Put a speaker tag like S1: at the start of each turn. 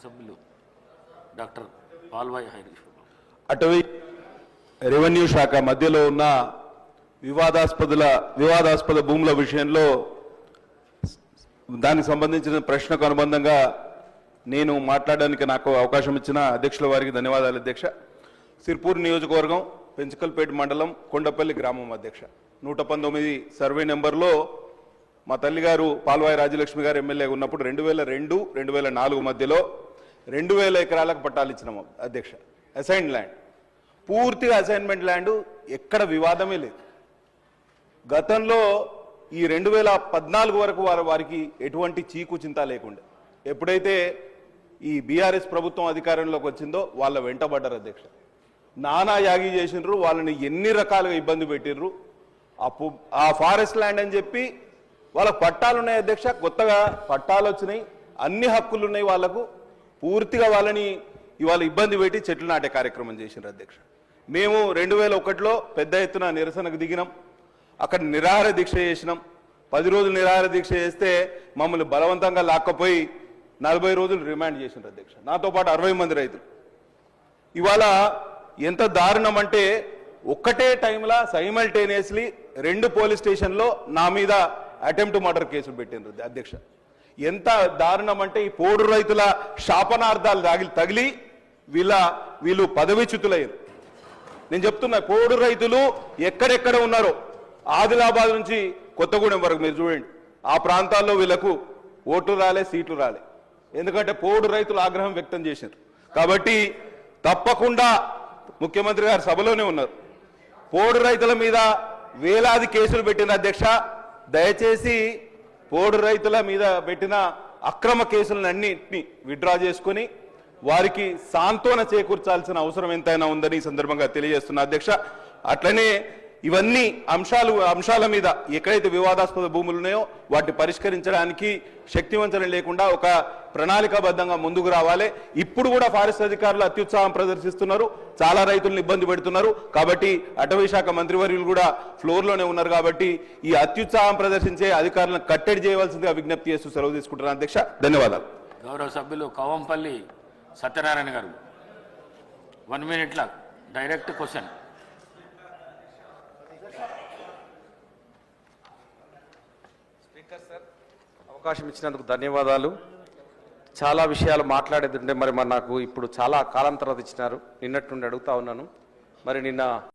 S1: సభ్యులు డాక్టర్ పాల్వాయి హరీష్.
S2: అటవీ రెవెన్యూ శాఖ మధ్యలో ఉన్న వివాదాస్పద భూముల విషయంలో దానికి సంబంధించిన ప్రశ్నకు అనుబంధంగా నేను మాట్లాడడానికి నాకు అవకాశం ఇచ్చిన అధ్యక్షుల వారికి ధన్యవాదాలు. అధ్యక్ష, సిర్పూర్ నియోజకవర్గం పెంచకల్పేట మండలం కొండపల్లి గ్రామం అధ్యక్ష 119 సర్వే నెంబర్లో మా తల్లిగారు పాల్వాయి రాజలక్ష్మి గారు ఎమ్మెల్యే ఉన్నప్పుడు 2002-2004 మధ్యలో 2000 ఎకరాలకు పట్టాలు ఇచ్చినాము అధ్యక్ష. అసైన్డ్ ల్యాండ్, పూర్తిగా అసైన్మెంట్ ల్యాండ్, ఎక్కడ వివాదమే లేదు. గతంలో ఈ 2014 వరకు వారికి ఎటువంటి చీకు చింత లేకుండా, ఎప్పుడైతే ఈ బీఆర్ఎస్ ప్రభుత్వం అధికారంలోకి వచ్చిందో వాళ్ళ వెంటబడ్డారు అధ్యక్ష. నానా యాగి చేసినారు, వాళ్ళని ఎన్ని రకాలుగా ఇబ్బంది పెట్టినరు. ఆ ఫారెస్ట్ ల్యాండ్ అని చెప్పి వాళ్ళకు పట్టాలు ఉన్నాయి అధ్యక్ష, కొత్తగా పట్టాలు వచ్చినాయి, అన్ని హక్కులు ఉన్నాయి వాళ్లకు. పూర్తిగా వాళ్ళని ఇవాళ ఇబ్బంది పెట్టి చెట్లు నాటే కార్యక్రమం చేసినారు అధ్యక్ష. మేము 2001లో పెద్ద ఎత్తున నిరసనకు దిగినాం, అక్కడ నిరాహార దీక్ష చేసినాం. 10 రోజులు నిరాహార దీక్ష చేస్తే మమ్మల్ని బలవంతంగా లాక్కపోయి 40 రోజులు రిమాండ్ చేసినారు అధ్యక్ష, నాతో పాటు 60 మంది రైతులు. ఇవాళ ఎంత దారుణం అంటే ఒక్కటే టైంలో సైమల్టేనియస్లీ 2 పోలీస్ స్టేషన్లో నా మీద అటెంప్ట్ మర్డర్ కేసులు పెట్టినారు అధ్యక్ష. ఎంత దారుణం అంటే ఈ పోడు రైతుల శాపనార్థాలు తగిలి వీళ్ళు పదవిచ్యుతులయ్యారు. నేను చెప్తున్నా, పోడు రైతులు ఎక్కడెక్కడ ఉన్నారో ఆదిలాబాద్ నుంచి కొత్తగూడెం వరకు మీరు చూడండి, ఆ ప్రాంతాల్లో వీళ్ళకు ఓట్లు రాలే, సీట్లు రాలే. ఎందుకంటే పోడు రైతులు ఆగ్రహం వ్యక్తం చేశారు. కాబట్టి తప్పకుండా ముఖ్యమంత్రి గారు సభలోనే ఉన్నారు, పోడు రైతుల మీద వేలాది కేసులు పెట్టిన అధ్యక్ష. దయచేసి పోడు రైతుల మీద పెట్టిన అక్రమ కేసులను అన్నింటినీ విత్డ్రా చేసుకుని వారికి సాంత్వన చేకూర్చాల్సిన అవసరం ఎంతైనా ఉందని ఈ సందర్భంగా తెలియజేస్తున్నా అధ్యక్ష. అట్లనే ఇవన్నీ అంశాల మీద ఎక్కడైతే వివాదాస్పద భూములు ఉన్నాయో వాటిని పరిష్కరించడానికి శక్తివంచన లేకుండా ఒక ప్రణాళికాబద్ధంగా ముందుకు రావాలి. ఇప్పుడు కూడా ఫారెస్ట్ అధికారులు అత్యుత్సాహం ప్రదర్శిస్తున్నారు, చాలా రైతులను ఇబ్బంది పెడుతున్నారు. కాబట్టి అటవీ శాఖ మంత్రివర్యులు కూడా ఫ్లోర్లోనే ఉన్నారు. కాబట్టి ఈ అత్యుత్సాహం ప్రదర్శించే అధికారులను కట్టడి చేయవలసిందిగా విజ్ఞప్తి చేస్తూ సెలవు తీసుకుంటున్నాను అధ్యక్ష. ధన్యవాదాలు.
S1: గౌరవ సభ్యులు కవంపల్లి సత్యనారాయణ గారు 1 minute direct question.
S3: Speaker sir, అవకాశం ఇచ్చినందుకు ధన్యవాదాలు. చాలా విషయాలు మాట్లాడేది ఉంటే మరి నాకు ఇప్పుడు చాలా కాలం తర్వాత ఇచ్చినారు. నిన్నట్టుండి అడుగుతా ఉన్నాను. మరి నిన్న